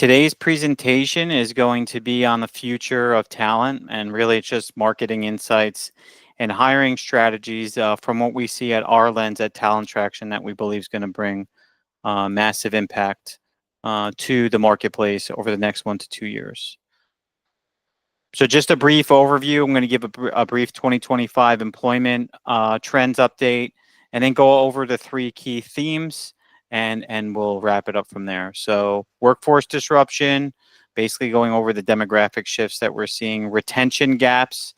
Today's presentation is going to be on the future of talent, and really it's just marketing insights and hiring strategies from what we see at our lens at Talent Traction that we believe is going to bring massive impact to the marketplace over the next 1 to 2 years. So just a brief overview. I'm going to give a brief 2025 employment trends update, and then go over the 3 key themes, and we'll wrap it up from there. So workforce disruption, basically going over the demographic shifts that we're seeing, retention gaps,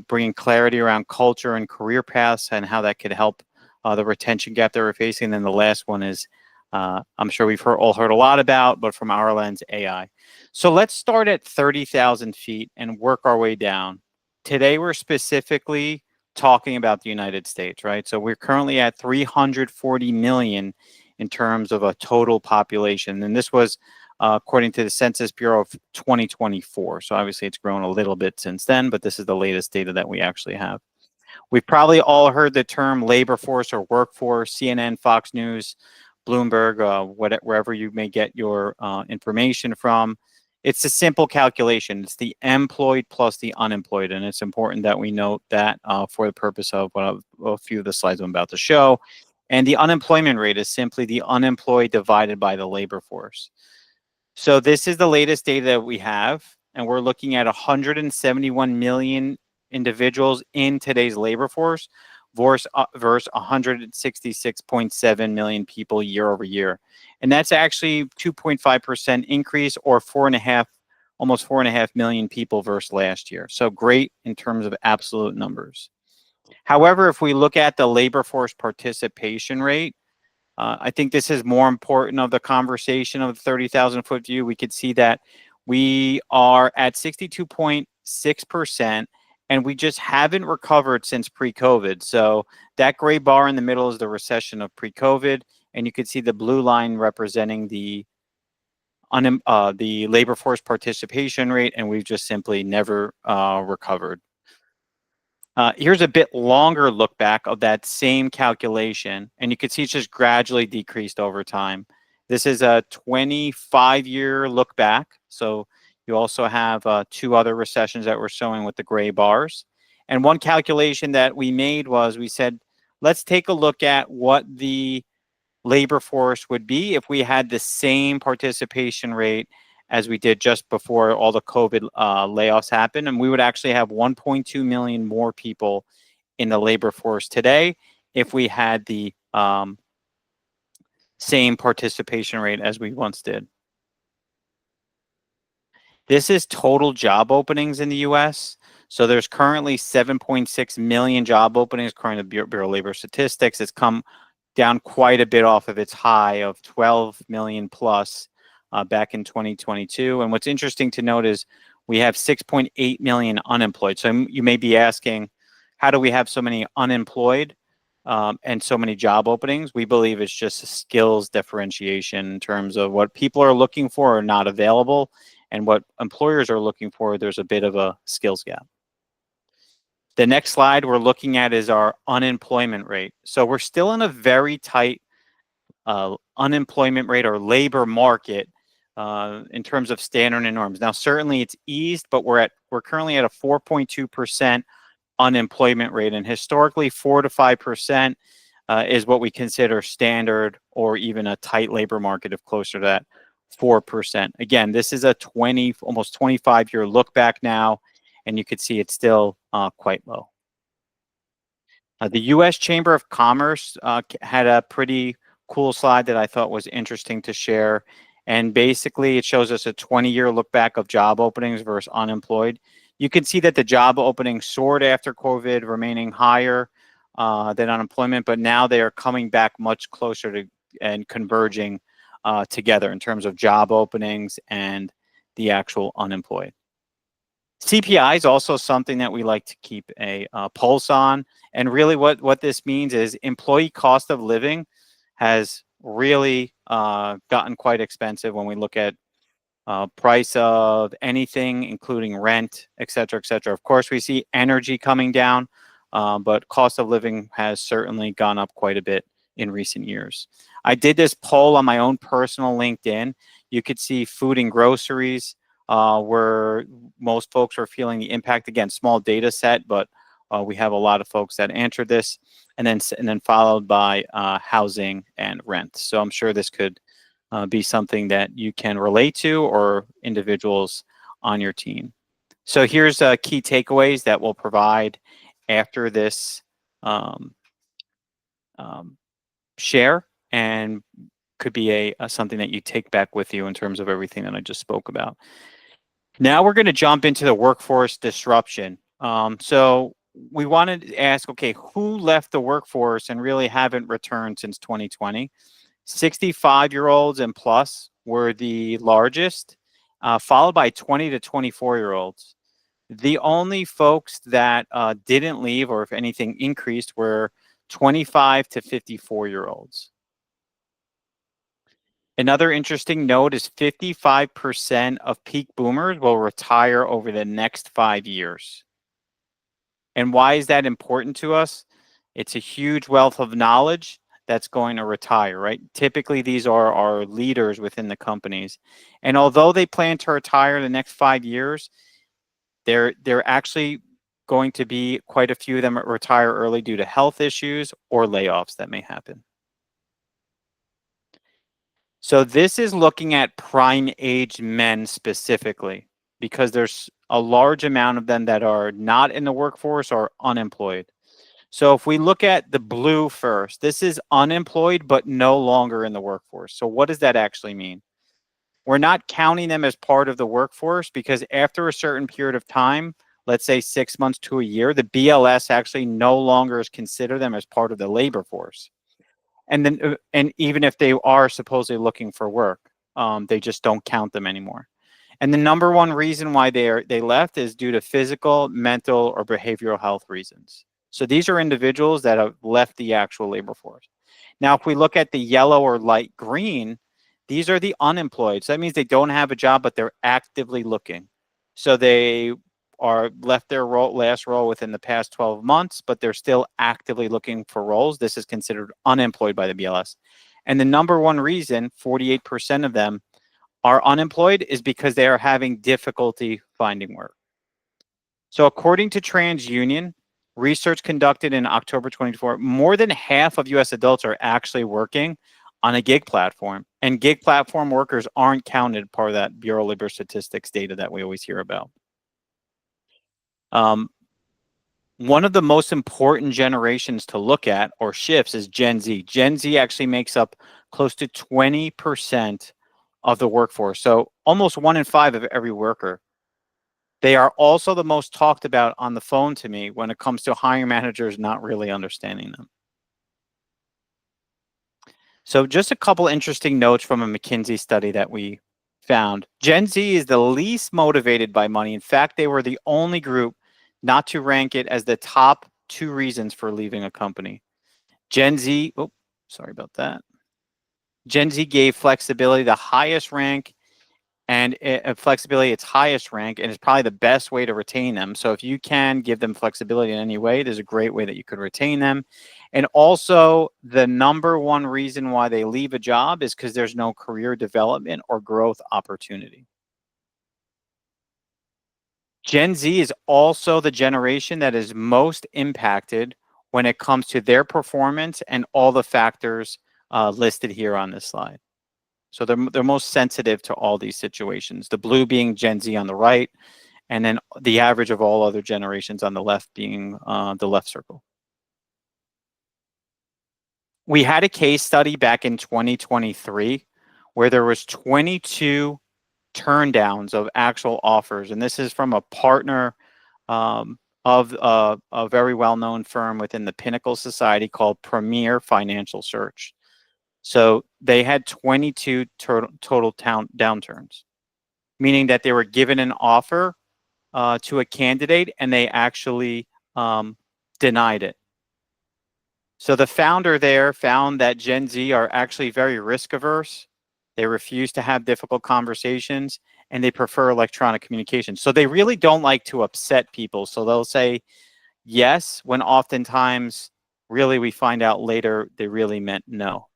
bringing clarity around culture and career paths and how that could help the retention gap that we're facing. And then the last one is, I'm sure we've all heard a lot about, but from our lens, AI. So let's start at 30,000 feet and work our way down. Today, we're specifically talking about the United States, right? So we're currently at 340 million in terms of a total population. And this was according to the Census Bureau of 2024. So obviously it's grown a little bit since then, but this is the latest data that we actually have. We've probably all heard the term labor force or workforce, CNN, Fox News, Bloomberg, wherever you may get your information from. It's a simple calculation. It's the employed plus the unemployed. And it's important that we note that for the purpose of a few of the slides I'm about to show. And the unemployment rate is simply the unemployed divided by the labor force. So this is the latest data that we have, and we're looking at 171 million individuals in today's labor force versus 166.7 million people year over year. And that's actually 2.5% increase, or almost 4.5 million people versus last year. So great in terms of absolute numbers. However, if we look at the labor force participation rate, I think this is more important of the conversation of the 30,000 foot view. We could see that we are at 62.6%, and we just haven't recovered since pre-COVID. So that gray bar in the middle is the recession of pre-COVID, and you can see the blue line representing the labor force participation rate, and we've just simply never recovered. Here's a bit longer look back of that same calculation, and you can see it's just gradually decreased over time. This is a 25-year look back. So you also have 2 other recessions that we're showing with the gray bars. And one calculation that we made was, we said, let's take a look at what the labor force would be if we had the same participation rate as we did just before all the COVID layoffs happened. And we would actually have 1.2 million more people in the labor force today if we had the same participation rate as we once did. This is total job openings in the US. So there's currently 7.6 million job openings according to Bureau of Labor Statistics. It's come down quite a bit off of its high of 12 million plus back in 2022. And what's interesting to note is we have 6.8 million unemployed. So you may be asking, how do we have so many unemployed and so many job openings? We believe it's just a skills differentiation in terms of what people are looking for are not available, and what employers are looking for, there's a bit of a skills gap. The next slide we're looking at is our unemployment rate. So we're still in a very tight unemployment rate or labor market in terms of standard and norms. Now, certainly it's eased, but we're currently at a 4.2% unemployment rate, and historically 4 to 5% is what we consider standard or even a tight labor market of closer to that 4%. Again, this is a almost 25-year look back now, and you could see it's still quite low. The U.S. Chamber of Commerce had a pretty cool slide that I thought was interesting to share. And basically, it shows us a 20-year look back of job openings versus unemployed. You can see that the job openings soared after COVID, remaining higher than unemployment, but now they are coming back much closer to and converging together in terms of job openings and the actual unemployed. CPI is also something that we like to keep a pulse on. And really what this means is employee cost of living has really gotten quite expensive when we look at price of anything, including rent, et cetera, et cetera. Of course, we see energy coming down, but cost of living has certainly gone up quite a bit in recent years. I did this poll on my own personal LinkedIn. You could see food and groceries, where most folks are feeling the impact. Again, small data set, but we have a lot of folks that answered this, and then followed by housing and rent. So I'm sure this could be something that you can relate to, or individuals on your team. So here's key takeaways that we'll provide after this um, um, share, and could be a something that you take back with you in terms of everything that I just spoke about. Now we're going to jump into the workforce disruption. So we wanted to ask, okay, who left the workforce and really haven't returned since 2020? 65-year-olds and plus were the largest, followed by 20 to 24-year-olds. The only folks that didn't leave, or if anything increased, were 25 to 54-year-olds. Another interesting note is 55% of peak boomers will retire over the next 5 years. And why is that important to us? It's a huge wealth of knowledge that's going to retire, right? Typically, these are our leaders within the companies. And although they plan to retire in the next 5 years, they're actually going to be quite a few of them retire early due to health issues or layoffs that may happen. So this is looking at prime age men specifically, because there's a large amount of them that are not in the workforce or unemployed. So if we look at the blue first, this is unemployed but no longer in the workforce. So what does that actually mean? We're not counting them as part of the workforce, because after a certain period of time, let's say 6 months to a year, the BLS actually no longer is consider them as part of the labor force. And then, and even if they are supposedly looking for work, they just don't count them anymore. And the number one reason why they left is due to physical, mental, or behavioral health reasons. So these are individuals that have left the actual labor force. Now, if we look at the yellow or light green, these are the unemployed. So that means they don't have a job, but they're actively looking. So they are left their last role within the past 12 months, but they're still actively looking for roles. This is considered unemployed by the BLS. And the number one reason, 48% of them are unemployed, is because they are having difficulty finding work. So according to TransUnion, research conducted in October 24, more than half of US adults are actually working on a gig platform. And gig platform workers aren't counted part of that Bureau of Labor Statistics data that we always hear about. One of the most important generations to look at, or shifts, is Gen Z. Gen Z actually makes up close to 20% of the workforce. So almost 1 in 5 of every worker. They are also the most talked about on the phone to me when it comes to hiring managers not really understanding them. So just a couple interesting notes from a McKinsey study that we found. Gen Z is the least motivated by money. In fact, they were the only group not to rank it as the top 2 reasons for leaving a company. Gen Z, oh, sorry about that. Gen Z gave flexibility the highest rank, and flexibility its highest rank, and it's probably the best way to retain them. So if you can give them flexibility in any way, there's a great way that you could retain them. And also, the number one reason why they leave a job is because there's no career development or growth opportunity. Gen Z is also the generation that is most impacted when it comes to their performance and all the factors listed here on this slide. So they're most sensitive to all these situations. The blue being Gen Z on the right, and then the average of all other generations on the left being the left circle. We had a case study back in 2023 where there was 22 turndowns of actual offers, and this is from a partner of a very well-known firm within the Pinnacle Society called Premier Financial Search. So they had 22 total downturns, meaning that they were given an offer to a candidate and they actually denied it. So the founder there found that Gen Z are actually very risk averse. They refuse to have difficult conversations, and they prefer electronic communication. So they really don't like to upset people. So they'll say yes, when oftentimes really we find out later they really meant no.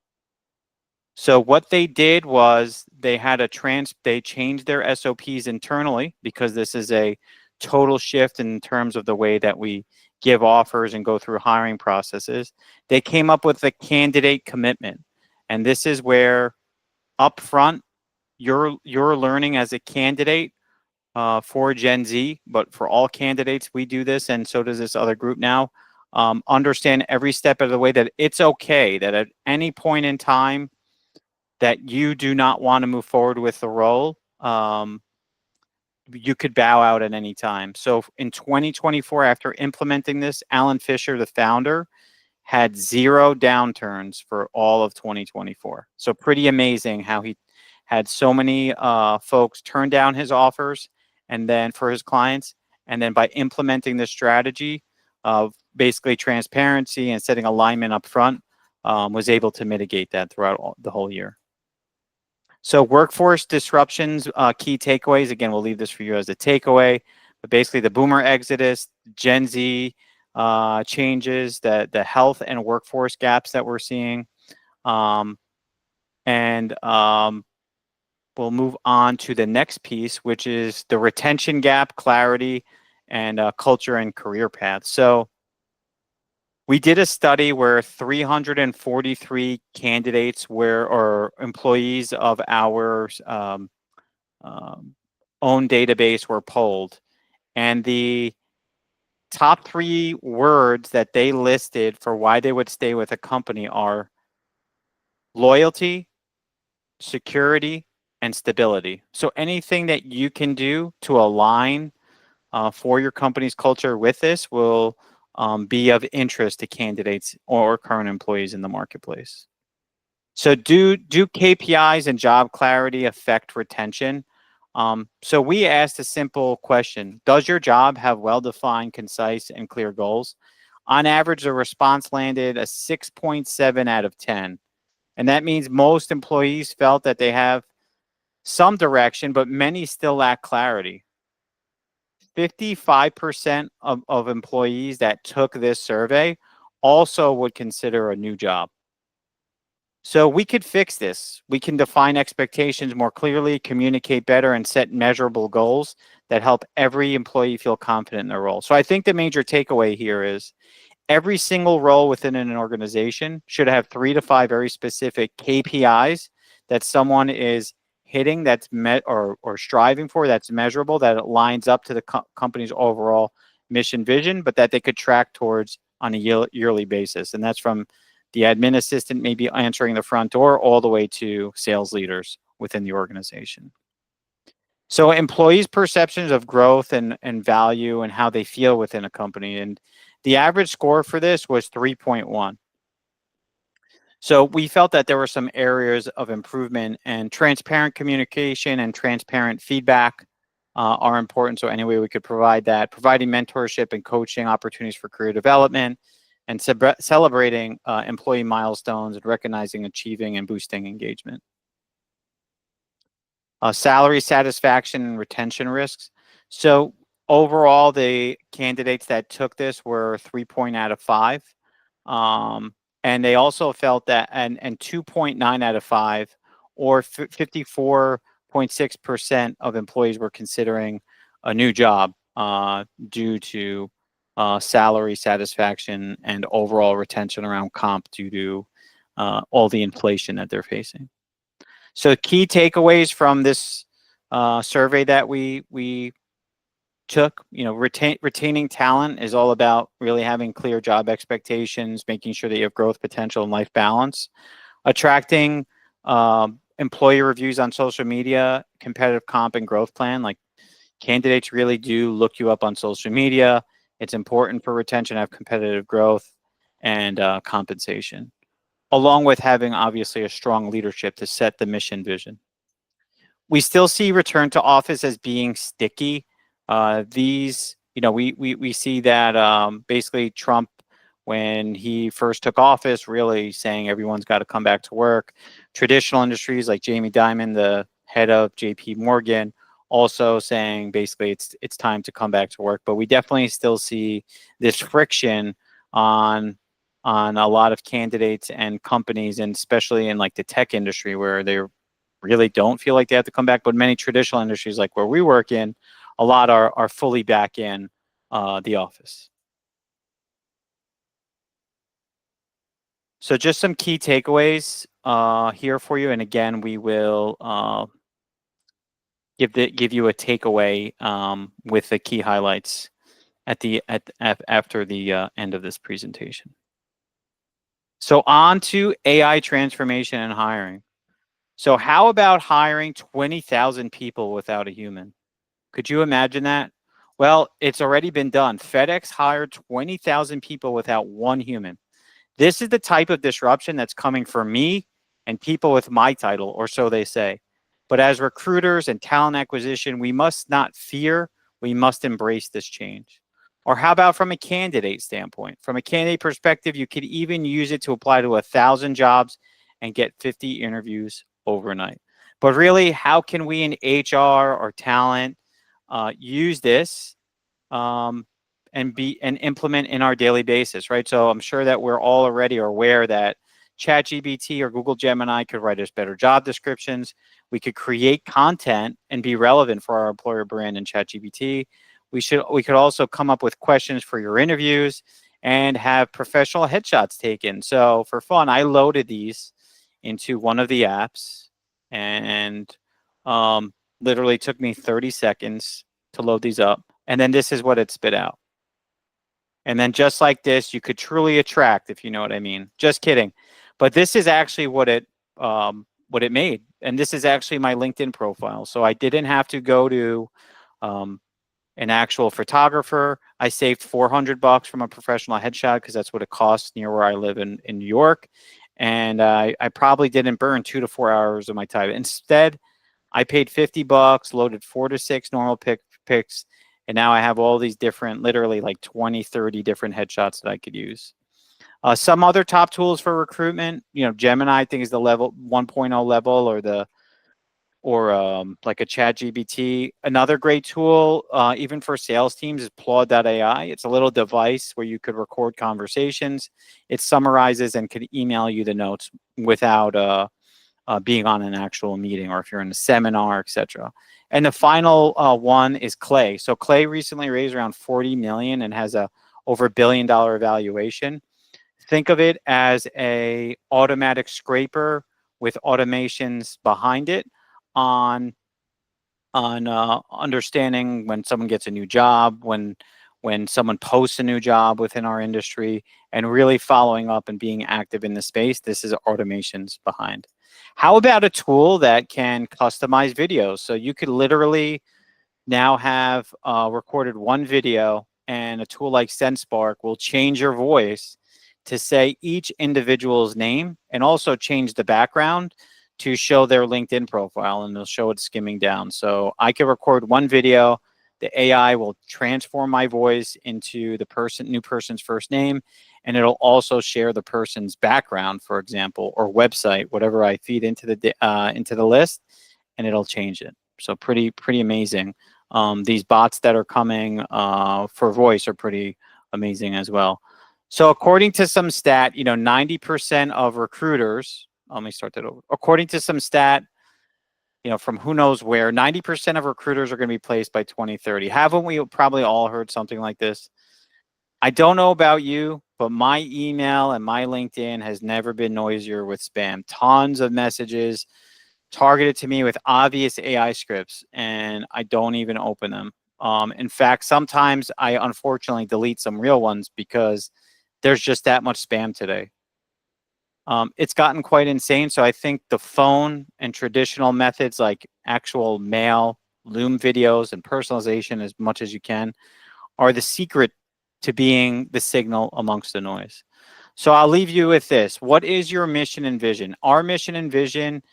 So what they did was they changed their SOPs internally, because this is a total shift in terms of the way that we give offers and go through hiring processes. They came up with a candidate commitment. And this is where upfront you're learning as a candidate, for Gen Z, but for all candidates, we do this, and so does this other group now. Understand every step of the way that it's okay that at any point in time that you do not want to move forward with the role, you could bow out at any time. So in 2024, after implementing this, Alan Fisher, the founder, had 0 downturns for all of 2024. So pretty amazing how he had so many folks turn down his offers, and then for his clients, and then by implementing this strategy of basically transparency and setting alignment up front, was able to mitigate that throughout the whole year. So workforce disruptions, key takeaways. Again, we'll leave this for you as a takeaway. But basically, the boomer exodus, Gen Z changes, the health and workforce gaps that we're seeing, and we'll move on to the next piece, which is the retention gap, clarity, and culture and career paths. So we did a study where 343 candidates or employees of our own database were polled. And the top 3 words that they listed for why they would stay with a company are loyalty, security, and stability. So anything that you can do to align for your company's culture with this will be of interest to candidates or current employees in the marketplace. So do KPIs and job clarity affect retention? So we asked a simple question: does your job have well-defined, concise, and clear goals? On average, the response landed a 6.7 out of 10. And that means most employees felt that they have some direction, but many still lack clarity. 55% of employees that took this survey also would consider a new job. So we could fix this. We can define expectations more clearly, communicate better, and set measurable goals that help every employee feel confident in their role. So I think the major takeaway here is every single role within an organization should have 3 to 5 very specific KPIs that someone is hitting, that's met or striving for, that's measurable, that it lines up to the company's overall mission vision, but that they could track towards on a yearly basis. And that's from the admin assistant maybe answering the front door all the way to sales leaders within the organization. So employees' perceptions of growth and value and how they feel within a company. And the average score for this was 3.1. So we felt that there were some areas of improvement, and transparent communication and transparent feedback are important. So any way we could provide that, providing mentorship and coaching opportunities for career development, and celebrating employee milestones and recognizing, achieving, and boosting engagement. Salary satisfaction and retention risks. So overall, the candidates that took this were 3 out of 5. And they also felt that, and 2.9 out of 5, or 54.6% of employees were considering a new job due to salary satisfaction and overall retention around comp due to all the inflation that they're facing. So key takeaways from this survey that we took, retaining talent is all about really having clear job expectations, making sure that you have growth potential and life balance. Attracting employee reviews on social media, competitive comp, and growth plan. Like, candidates really do look you up on social media. It's important for retention to have competitive growth and compensation, along with having obviously a strong leadership to set the mission vision. We still see return to office as being sticky. We see that basically Trump, when he first took office, really saying everyone's got to come back to work. Traditional industries like Jamie Dimon, the head of JP Morgan, also saying basically it's time to come back to work. But we definitely still see this friction on on a lot of candidates and companies, and especially in like the tech industry where they really don't feel like they have to come back. But many traditional industries, like where we work in, a lot are fully back in the office. So just some key takeaways here for you. And again, we will give you a takeaway with the key highlights after the end of this presentation. So on to AI transformation and hiring. So how about hiring 20,000 people without a human? Could you imagine that? Well, it's already been done. FedEx hired 20,000 people without one human. This is the type of disruption that's coming for me and people with my title, or so they say. But as recruiters and talent acquisition, we must not fear, we must embrace this change. Or how about from a candidate standpoint? From a candidate perspective, you could even use it to apply to 1,000 jobs and get 50 interviews overnight. But really, how can we in HR or talent use this um, and implement in our daily basis, right? So I'm sure that we're all already aware that ChatGPT or Google Gemini could write us better job descriptions. We could create content and be relevant for our employer brand in ChatGPT. We could also come up with questions for your interviews and have professional headshots taken. So for fun, I loaded these into one of the apps, and literally took me 30 seconds to load these up. And then this is what it spit out. And then just like this, you could truly attract, if you know what I mean. Just kidding. But this is actually what it made. And this is actually my LinkedIn profile. So I didn't have to go to um, an actual photographer. I saved $400 from a professional headshot because that's what it costs near where I live in New York. And I probably didn't burn 2 to 4 hours of my time. Instead, I paid $50, loaded 4 to 6 normal pics, and now I have all these different, literally like 20, 30 different headshots that I could use. Some other top tools for recruitment, Gemini, I think, is the level 1.0 level, or like a ChatGPT. Another great tool, even for sales teams, is Plod.ai. It's a little device where you could record conversations. It summarizes and could email you the notes without being on an actual meeting, or if you're in a seminar, etc. And the final one is Clay. So Clay recently raised around 40 million and has a over $1 billion valuation. Think of it as a automatic scraper with automations behind it on understanding when someone gets a new job, when someone posts a new job within our industry, and really following up and being active in the space. This is automations behind. How about a tool that can customize videos? So you could literally now have recorded one video, and a tool like SendSpark will change your voice to say each individual's name, and also change the background to show their LinkedIn profile, and they'll show it skimming down. So I can record one video, the AI will transform my voice into the new person's first name, and it'll also share the person's background, for example, or website, whatever I feed into the list, and it'll change it. So pretty amazing. These bots that are coming for voice are pretty amazing as well. So according to some stat, 90% of recruiters, let me start that over. According to some stat, from who knows where, 90% of recruiters are going to be placed by 2030. Haven't we probably all heard something like this? I don't know about you, but my email and my LinkedIn has never been noisier with spam. Tons of messages targeted to me with obvious AI scripts, and I don't even open them. In fact, sometimes I unfortunately delete some real ones because there's just that much spam today. It's gotten quite insane. So I think the phone and traditional methods like actual mail, Loom videos, and personalization as much as you can are the secret to being the signal amongst the noise. So I'll leave you with this. What is your mission and vision? Our mission and vision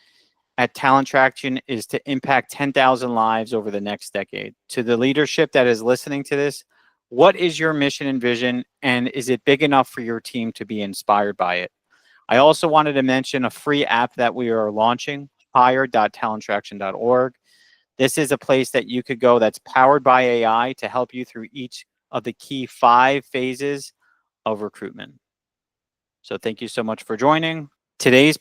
at Talent Traction is to impact 10,000 lives over the next decade. To the leadership that is listening to this, what is your mission and vision, and is it big enough for your team to be inspired by it? I also wanted to mention a free app that we are launching, hire.talenttraction.org. This is a place that you could go that's powered by AI to help you through each of the key 5 phases of recruitment. So thank you so much for joining. Today's